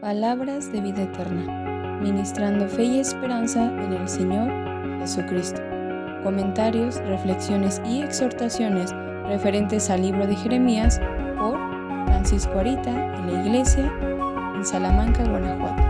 Palabras de vida eterna, ministrando fe y esperanza en el Señor Jesucristo. Comentarios, reflexiones y exhortaciones referentes al libro de Jeremías por Francisco Arita en la iglesia en Salamanca, Guanajuato.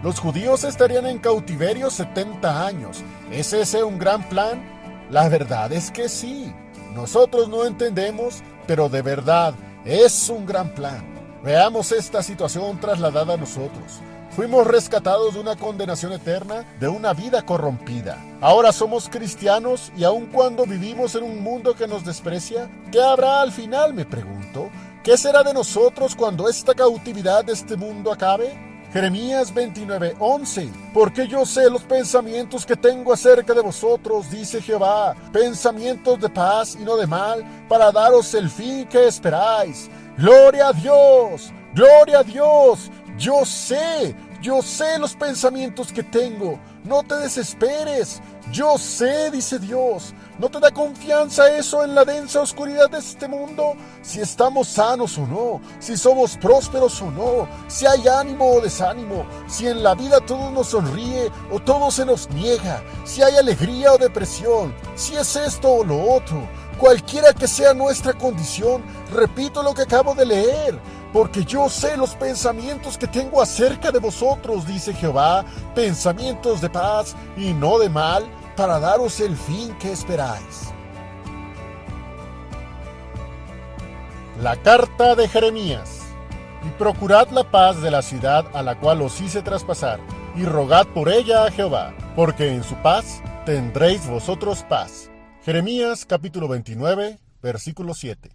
Los judíos estarían en cautiverio 70 años. ¿Es ese un gran plan? La verdad es que sí. Nosotros no entendemos, pero de verdad es un gran plan. Veamos esta situación trasladada a nosotros. Fuimos rescatados de una condenación eterna, de una vida corrompida. Ahora somos cristianos y aun cuando vivimos en un mundo que nos desprecia, ¿qué habrá al final? Me pregunto. ¿Qué será de nosotros cuando esta cautividad de este mundo acabe? Jeremías 29:11. Porque yo sé los pensamientos que tengo acerca de vosotros, dice Jehová, pensamientos de paz y no de mal, para daros el fin que esperáis. ¡Gloria a Dios! ¡Gloria a Dios! Yo sé los pensamientos que tengo. No te desesperes. Yo sé, dice Dios. ¿No te da confianza eso en la densa oscuridad de este mundo? Si estamos sanos o no, si somos prósperos o no, si hay ánimo o desánimo, si en la vida todo nos sonríe o todo se nos niega, si hay alegría o depresión, si es esto o lo otro, cualquiera que sea nuestra condición, repito lo que acabo de leer. Porque yo sé los pensamientos que tengo acerca de vosotros, dice Jehová, pensamientos de paz y no de mal, para daros el fin que esperáis. La carta de Jeremías. Y procurad la paz de la ciudad a la cual os hice traspasar, y rogad por ella a Jehová, porque en su paz tendréis vosotros paz. Jeremías capítulo 29, versículo 7.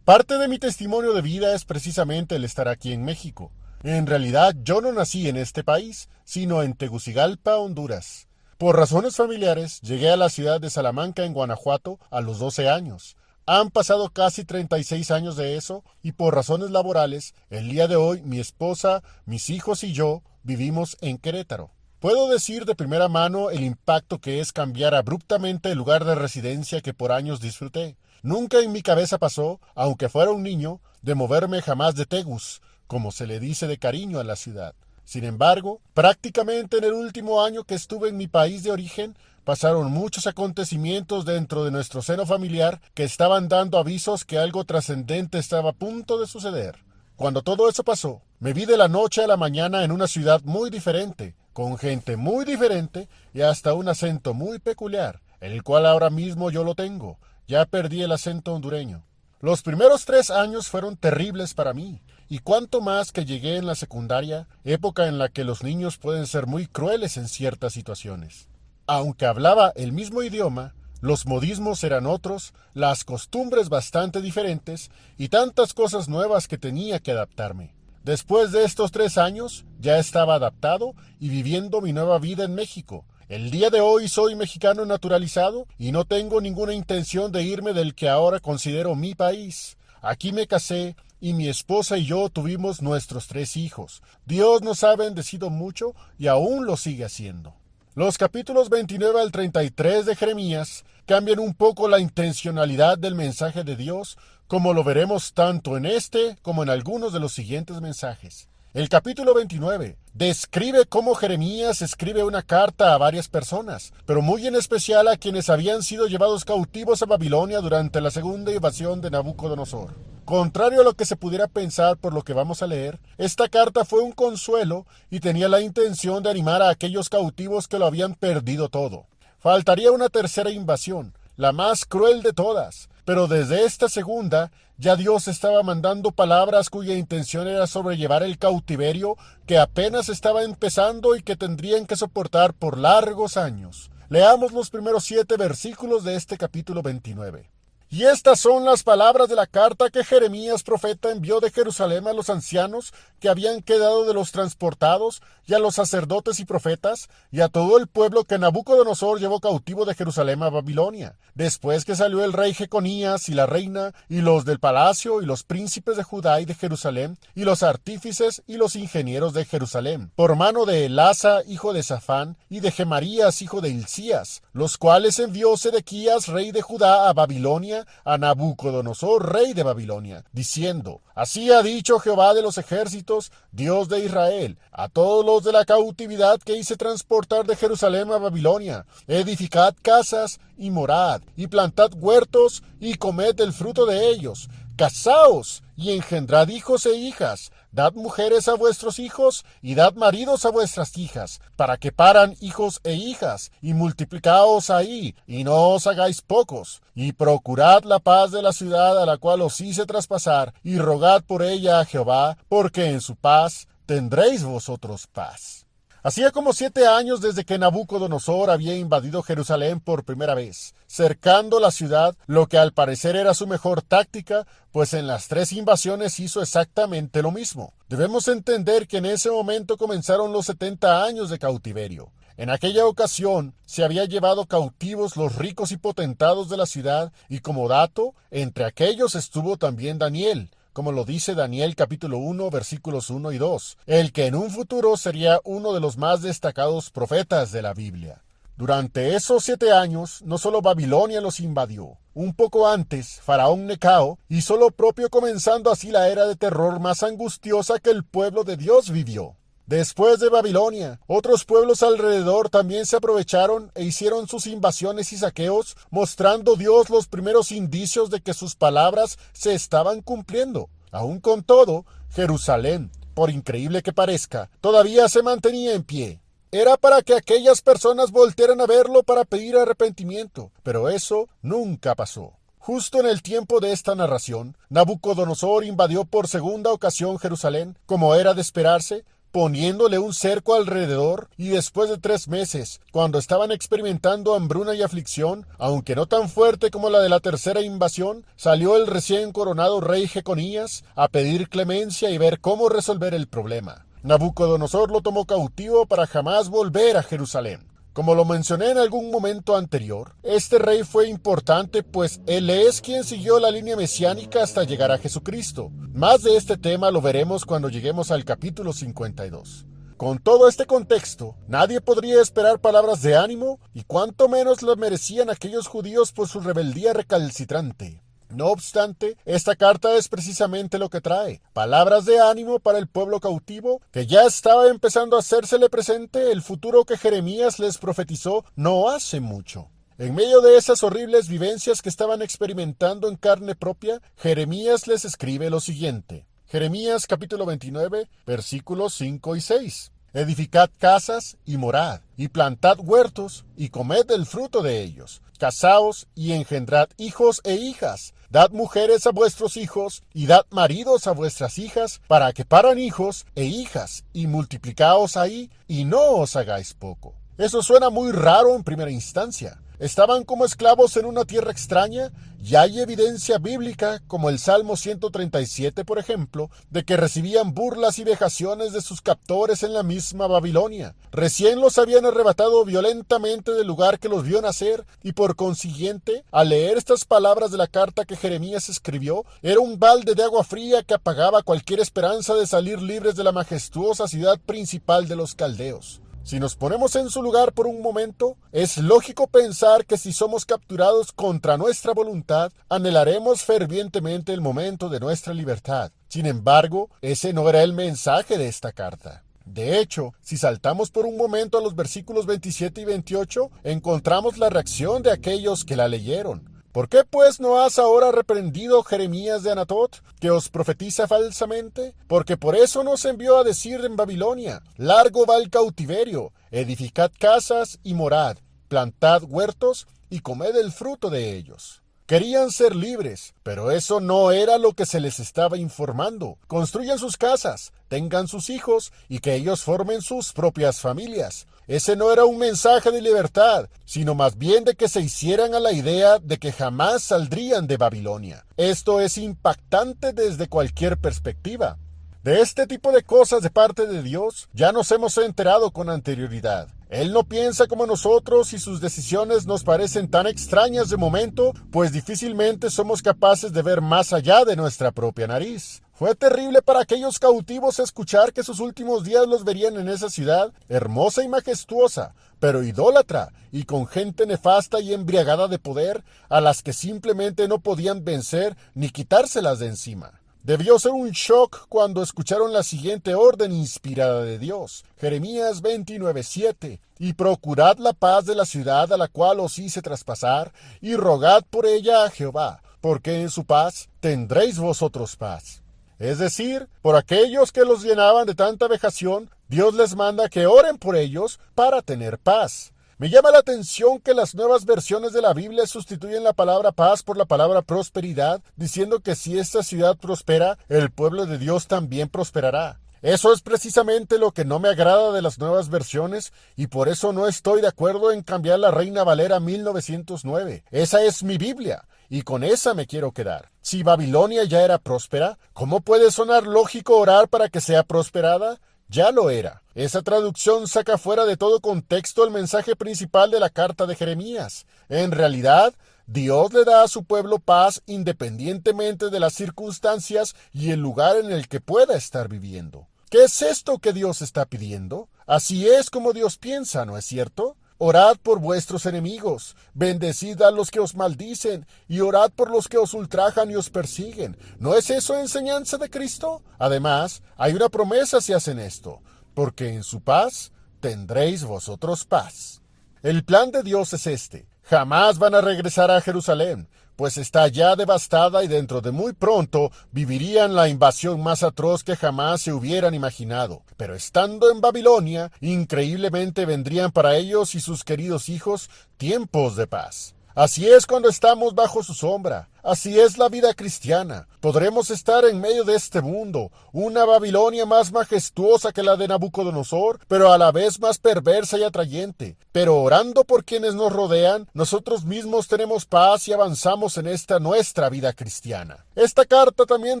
Parte de mi testimonio de vida es precisamente el estar aquí en México. En realidad, yo no nací en este país, sino en Tegucigalpa, Honduras. Por razones familiares, llegué a la ciudad de Salamanca, en Guanajuato, a los 12 años. Han pasado casi 36 años de eso, y por razones laborales, el día de hoy, mi esposa, mis hijos y yo vivimos en Querétaro. Puedo decir de primera mano el impacto que es cambiar abruptamente el lugar de residencia que por años disfruté. Nunca en mi cabeza pasó, aunque fuera un niño, de moverme jamás de Tegus, como se le dice de cariño a la ciudad. Sin embargo, prácticamente en el último año que estuve en mi país de origen, pasaron muchos acontecimientos dentro de nuestro seno familiar que estaban dando avisos que algo trascendente estaba a punto de suceder. Cuando todo eso pasó, me vi de la noche a la mañana en una ciudad muy diferente, con gente muy diferente y hasta un acento muy peculiar, el cual ahora mismo yo lo tengo. Ya perdí el acento hondureño. Los primeros 3 años fueron terribles para mí, y cuanto más que llegué en la secundaria, época en la que los niños pueden ser muy crueles en ciertas situaciones. Aunque hablaba el mismo idioma, los modismos eran otros, las costumbres bastante diferentes, y tantas cosas nuevas que tenía que adaptarme. Después de estos 3 años, ya estaba adaptado y viviendo mi nueva vida en México. El día de hoy soy mexicano naturalizado y no tengo ninguna intención de irme del que ahora considero mi país. Aquí me casé y mi esposa y yo tuvimos nuestros 3 hijos. Dios nos ha bendecido mucho y aún lo sigue haciendo. Los capítulos 29 al 33 de Jeremías cambian un poco la intencionalidad del mensaje de Dios, como lo veremos tanto en este como en algunos de los siguientes mensajes. El capítulo 29 describe cómo Jeremías escribe una carta a varias personas, pero muy en especial a quienes habían sido llevados cautivos a Babilonia durante la segunda invasión de Nabucodonosor. Contrario a lo que se pudiera pensar por lo que vamos a leer, esta carta fue un consuelo y tenía la intención de animar a aquellos cautivos que lo habían perdido todo. Faltaría una tercera invasión, la más cruel de todas, pero desde esta segunda ya Dios estaba mandando palabras cuya intención era sobrellevar el cautiverio que apenas estaba empezando y que tendrían que soportar por largos años. Leamos los primeros 7 versículos de este capítulo 29. Y estas son las palabras de la carta que Jeremías profeta envió de Jerusalén a los ancianos que habían quedado de los transportados, y a los sacerdotes y profetas, y a todo el pueblo que Nabucodonosor llevó cautivo de Jerusalén a Babilonia, después que salió el rey Jeconías y la reina, y los del palacio, y los príncipes de Judá y de Jerusalén, y los artífices y los ingenieros de Jerusalén, por mano de Elasa, hijo de Safán, y de Gemarías, hijo de Hilcías, los cuales envió Sedequías, rey de Judá, a Babilonia, a Nabucodonosor, rey de Babilonia, diciendo: Así ha dicho Jehová de los ejércitos, Dios de Israel, a todos los de la cautividad que hice transportar de Jerusalén a Babilonia: edificad casas y morad, y plantad huertos, y comed el fruto de ellos. Casaos y engendrad hijos e hijas, dad mujeres a vuestros hijos, y dad maridos a vuestras hijas, para que paran hijos e hijas, y multiplicaos ahí, y no os hagáis pocos, y procurad la paz de la ciudad a la cual os hice traspasar, y rogad por ella a Jehová, porque en su paz tendréis vosotros paz. Hacía como 7 años desde que Nabucodonosor había invadido Jerusalén por primera vez, cercando la ciudad, lo que al parecer era su mejor táctica, pues en las 3 invasiones hizo exactamente lo mismo. Debemos entender que en ese momento comenzaron los 70 años de cautiverio. En aquella ocasión se había llevado cautivos los ricos y potentados de la ciudad, y como dato, entre aquellos estuvo también Daniel, como lo dice Daniel capítulo 1, versículos 1 y 2, el que en un futuro sería uno de los más destacados profetas de la Biblia. Durante esos 7 años, no solo Babilonia los invadió. Un poco antes, Faraón Necao hizo lo propio, comenzando así la era de terror más angustiosa que el pueblo de Dios vivió. Después de Babilonia, otros pueblos alrededor también se aprovecharon e hicieron sus invasiones y saqueos, mostrando Dios los primeros indicios de que sus palabras se estaban cumpliendo. Aún con todo, Jerusalén, por increíble que parezca, todavía se mantenía en pie. Era para que aquellas personas voltearan a verlo para pedir arrepentimiento, pero eso nunca pasó. Justo en el tiempo de esta narración, Nabucodonosor invadió por segunda ocasión Jerusalén, como era de esperarse, poniéndole un cerco alrededor, y después de 3 meses, cuando estaban experimentando hambruna y aflicción, aunque no tan fuerte como la de la tercera invasión, salió el recién coronado rey Jeconías a pedir clemencia y ver cómo resolver el problema. Nabucodonosor lo tomó cautivo para jamás volver a Jerusalén. Como lo mencioné en algún momento anterior, este rey fue importante, pues él es quien siguió la línea mesiánica hasta llegar a Jesucristo. Más de este tema lo veremos cuando lleguemos al capítulo 52. Con todo este contexto, nadie podría esperar palabras de ánimo, y cuánto menos las merecían aquellos judíos por su rebeldía recalcitrante. No obstante, esta carta es precisamente lo que trae: palabras de ánimo para el pueblo cautivo, que ya estaba empezando a hacérsele presente el futuro que Jeremías les profetizó no hace mucho. En medio de esas horribles vivencias que estaban experimentando en carne propia, Jeremías les escribe lo siguiente. Jeremías capítulo 29, versículos 5 y 6. Edificad casas y morad, y plantad huertos, y comed el fruto de ellos. Casaos y engendrad hijos e hijas. Dad mujeres a vuestros hijos, y dad maridos a vuestras hijas, para que paran hijos e hijas, y multiplicaos ahí, y no os hagáis poco. Eso suena muy raro en primera instancia. Estaban como esclavos en una tierra extraña, y hay evidencia bíblica, como el Salmo 137, por ejemplo, de que recibían burlas y vejaciones de sus captores en la misma Babilonia. Recién los habían arrebatado violentamente del lugar que los vio nacer, y por consiguiente, al leer estas palabras de la carta que Jeremías escribió, era un balde de agua fría que apagaba cualquier esperanza de salir libres de la majestuosa ciudad principal de los caldeos. Si nos ponemos en su lugar por un momento, es lógico pensar que si somos capturados contra nuestra voluntad, anhelaremos fervientemente el momento de nuestra libertad. Sin embargo, ese no era el mensaje de esta carta. De hecho, si saltamos por un momento a los versículos 27 y 28, encontramos la reacción de aquellos que la leyeron. ¿Por qué pues no has ahora reprendido Jeremías de Anatot, que os profetiza falsamente? Porque por eso nos envió a decir en Babilonia: largo va el cautiverio, edificad casas y morad, plantad huertos y comed el fruto de ellos. Querían ser libres, pero eso no era lo que se les estaba informando. Construyan sus casas, tengan sus hijos y que ellos formen sus propias familias. Ese no era un mensaje de libertad, sino más bien de que se hicieran a la idea de que jamás saldrían de Babilonia. Esto es impactante desde cualquier perspectiva. De este tipo de cosas de parte de Dios ya nos hemos enterado con anterioridad. Él no piensa como nosotros y sus decisiones nos parecen tan extrañas de momento, pues difícilmente somos capaces de ver más allá de nuestra propia nariz. Fue terrible para aquellos cautivos escuchar que sus últimos días los verían en esa ciudad, hermosa y majestuosa, pero idólatra y con gente nefasta y embriagada de poder, a las que simplemente no podían vencer ni quitárselas de encima. Debió ser un shock cuando escucharon la siguiente orden inspirada de Dios. Jeremías 29:7. Y procurad la paz de la ciudad a la cual os hice traspasar, y rogad por ella a Jehová, porque en su paz tendréis vosotros paz. Es decir, por aquellos que los llenaban de tanta vejación, Dios les manda que oren por ellos para tener paz. Me llama la atención que las nuevas versiones de la Biblia sustituyen la palabra paz por la palabra prosperidad, diciendo que si esta ciudad prospera, el pueblo de Dios también prosperará. Eso es precisamente lo que no me agrada de las nuevas versiones y por eso no estoy de acuerdo en cambiar la Reina Valera 1909. Esa es mi Biblia y con esa me quiero quedar. Si Babilonia ya era próspera, ¿cómo puede sonar lógico orar para que sea prosperada? Ya lo era. Esa traducción saca fuera de todo contexto el mensaje principal de la carta de Jeremías. En realidad, Dios le da a su pueblo paz independientemente de las circunstancias y el lugar en el que pueda estar viviendo. ¿Qué es esto que Dios está pidiendo? Así es como Dios piensa, ¿no es cierto? Orad por vuestros enemigos, bendecid a los que os maldicen, y orad por los que os ultrajan y os persiguen. ¿No es eso enseñanza de Cristo? Además, hay una promesa si hacen esto, porque en su paz tendréis vosotros paz. El plan de Dios es este. Jamás van a regresar a Jerusalén, pues está ya devastada y dentro de muy pronto vivirían la invasión más atroz que jamás se hubieran imaginado. Pero estando en Babilonia, increíblemente vendrían para ellos y sus queridos hijos tiempos de paz. Así es cuando estamos bajo su sombra. Así es la vida cristiana. Podremos estar en medio de este mundo, una Babilonia más majestuosa que la de Nabucodonosor, pero a la vez más perversa y atrayente. Pero orando por quienes nos rodean, nosotros mismos tenemos paz y avanzamos en esta nuestra vida cristiana. Esta carta también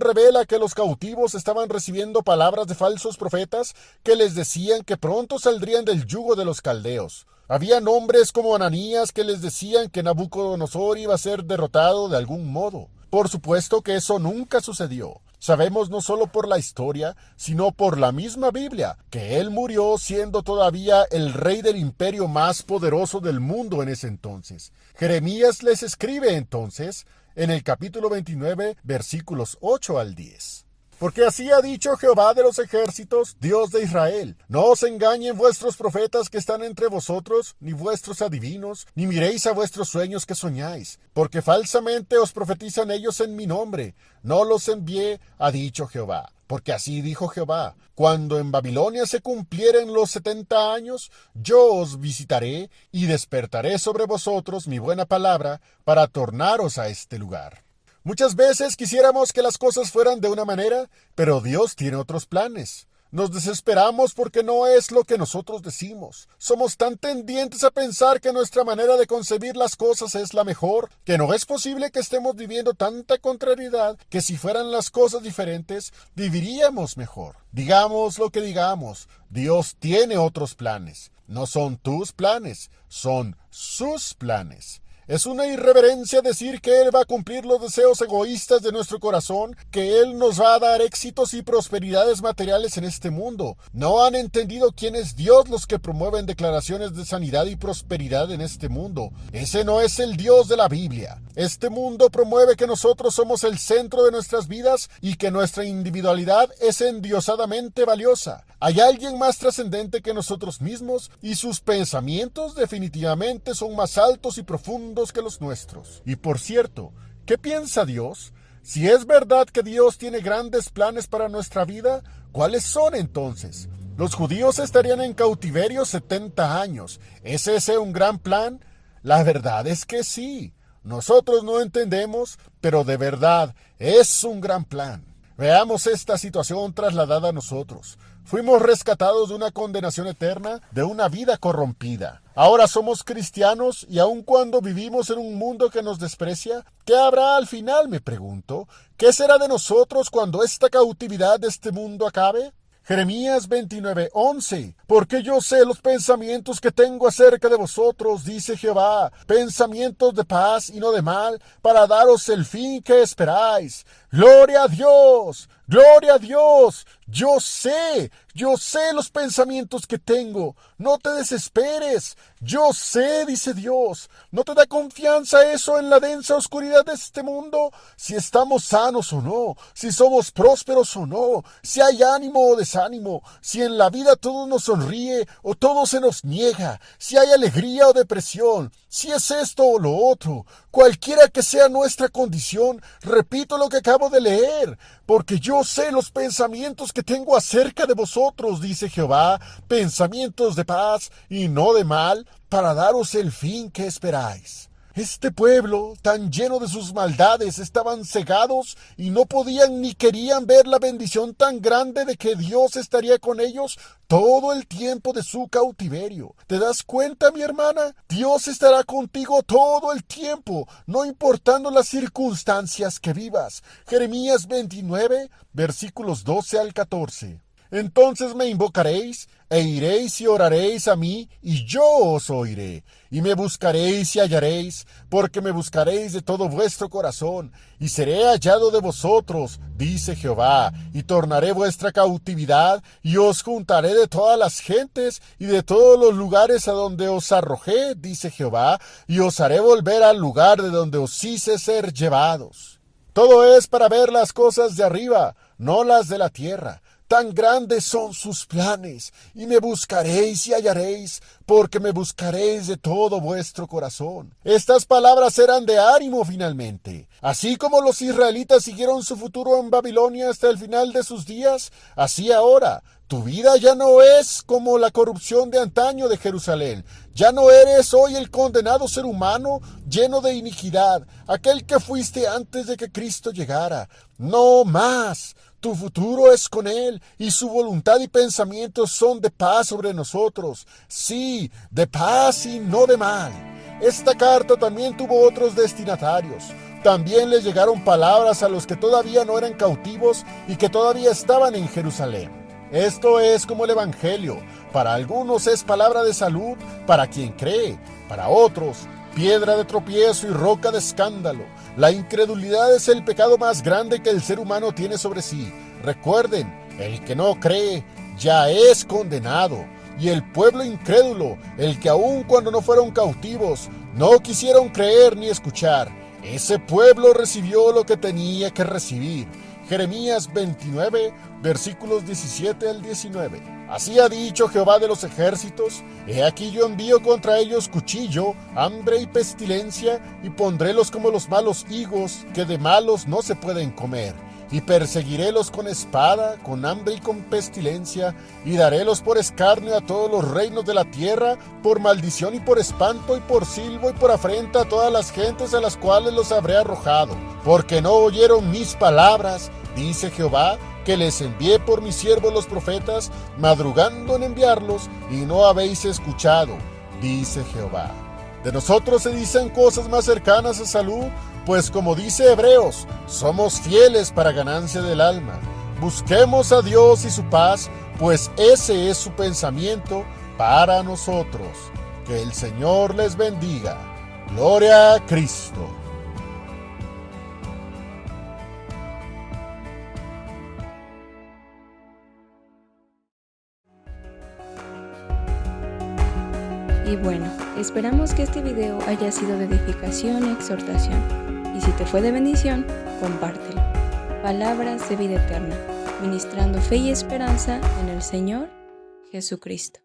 revela que los cautivos estaban recibiendo palabras de falsos profetas que les decían que pronto saldrían del yugo de los caldeos. Había hombres como Ananías que les decían que Nabucodonosor iba a ser derrotado de algún modo. Por supuesto que eso nunca sucedió. Sabemos no solo por la historia, sino por la misma Biblia, que él murió siendo todavía el rey del imperio más poderoso del mundo en ese entonces. Jeremías les escribe entonces en el capítulo 29, versículos 8 al 10. Porque así ha dicho Jehová de los ejércitos, Dios de Israel: no os engañen vuestros profetas que están entre vosotros, ni vuestros adivinos, ni miréis a vuestros sueños que soñáis, porque falsamente os profetizan ellos en mi nombre. No los envié, ha dicho Jehová. Porque así dijo Jehová: cuando en Babilonia se cumplieren los 70 años, yo os visitaré y despertaré sobre vosotros mi buena palabra para tornaros a este lugar. Muchas veces quisiéramos que las cosas fueran de una manera, pero Dios tiene otros planes. Nos desesperamos porque no es lo que nosotros decimos. Somos tan tendientes a pensar que nuestra manera de concebir las cosas es la mejor, que no es posible que estemos viviendo tanta contrariedad que si fueran las cosas diferentes, viviríamos mejor. Digamos lo que digamos, Dios tiene otros planes. No son tus planes, son sus planes. Es una irreverencia decir que Él va a cumplir los deseos egoístas de nuestro corazón, que Él nos va a dar éxitos y prosperidades materiales en este mundo. No han entendido quién es Dios los que promueven declaraciones de sanidad y prosperidad en este mundo. Ese no es el Dios de la Biblia. Este mundo promueve que nosotros somos el centro de nuestras vidas y que nuestra individualidad es endiosadamente valiosa. Hay alguien más trascendente que nosotros mismos y sus pensamientos definitivamente son más altos y profundos que los nuestros. Y por cierto, ¿qué piensa Dios? Si es verdad que Dios tiene grandes planes para nuestra vida, ¿cuáles son entonces? Los judíos estarían en cautiverio 70 años. ¿Es ese un gran plan? La verdad es que sí. Nosotros no entendemos, pero de verdad es un gran plan. Veamos esta situación trasladada a nosotros. Fuimos rescatados de una condenación eterna, de una vida corrompida. Ahora somos cristianos y aun cuando vivimos en un mundo que nos desprecia, ¿qué habrá al final? Me pregunto. ¿Qué será de nosotros cuando esta cautividad de este mundo acabe? Jeremías 29:11. Porque yo sé los pensamientos que tengo acerca de vosotros, dice Jehová, pensamientos de paz y no de mal, para daros el fin que esperáis. ¡Gloria a Dios! ¡Gloria a Dios! Yo sé los pensamientos que tengo. No te desesperes. Yo sé, dice Dios. ¿No te da confianza eso en la densa oscuridad de este mundo? Si estamos sanos o no, si somos prósperos o no, si hay ánimo o desánimo, si en la vida todo nos sonríe o todo se nos niega, si hay alegría o depresión, si es esto o lo otro, cualquiera que sea nuestra condición, repito lo que acabo de leer, porque yo sé los pensamientos que tengo acerca de vosotros, dice Jehová, pensamientos de paz y no de mal, para daros el fin que esperáis. Este pueblo, tan lleno de sus maldades, estaban cegados y no podían ni querían ver la bendición tan grande de que Dios estaría con ellos todo el tiempo de su cautiverio. ¿Te das cuenta, mi hermana? Dios estará contigo todo el tiempo, no importando las circunstancias que vivas. Jeremías 29, versículos 12 al 14. Entonces me invocaréis, e iréis y oraréis a mí, y yo os oiré. Y me buscaréis y hallaréis, porque me buscaréis de todo vuestro corazón, y seré hallado de vosotros, dice Jehová, y tornaré vuestra cautividad, y os juntaré de todas las gentes, y de todos los lugares a donde os arrojé, dice Jehová, y os haré volver al lugar de donde os hice ser llevados. Todo es para ver las cosas de arriba, no las de la tierra. Tan grandes son sus planes, y me buscaréis y hallaréis, porque me buscaréis de todo vuestro corazón. Estas palabras eran de ánimo finalmente. Así como los israelitas siguieron su futuro en Babilonia hasta el final de sus días, así ahora. Tu vida ya no es como la corrupción de antaño de Jerusalén. Ya no eres hoy el condenado ser humano lleno de iniquidad, aquel que fuiste antes de que Cristo llegara. No más. Tu futuro es con Él, y su voluntad y pensamientos son de paz sobre nosotros. Sí, de paz y no de mal. Esta carta también tuvo otros destinatarios. También les llegaron palabras a los que todavía no eran cautivos y que todavía estaban en Jerusalén. Esto es como el Evangelio. Para algunos es palabra de salud, para quien cree. Para otros, piedra de tropiezo y roca de escándalo. La incredulidad es el pecado más grande que el ser humano tiene sobre sí. Recuerden, el que no cree ya es condenado. Y el pueblo incrédulo, el que aun cuando no fueron cautivos, no quisieron creer ni escuchar, ese pueblo recibió lo que tenía que recibir. Jeremías 29, versículos 17 al 19. Así ha dicho Jehová de los ejércitos: he aquí yo envío contra ellos cuchillo, hambre y pestilencia, y pondrélos como los malos higos, que de malos no se pueden comer. Y perseguirélos con espada, con hambre y con pestilencia, y darélos por escarnio a todos los reinos de la tierra, por maldición y por espanto y por silbo y por afrenta a todas las gentes a las cuales los habré arrojado. Porque no oyeron mis palabras, dice Jehová, que les envié por mis siervos los profetas, madrugando en enviarlos, y no habéis escuchado, dice Jehová. De nosotros se dicen cosas más cercanas a salud, pues como dice Hebreos, somos fieles para ganancia del alma. Busquemos a Dios y su paz, pues ese es su pensamiento para nosotros. Que el Señor les bendiga. Gloria a Cristo. Y bueno, esperamos que este video haya sido de edificación y exhortación. Y si te fue de bendición, compártelo. Palabras de vida eterna, ministrando fe y esperanza en el Señor Jesucristo.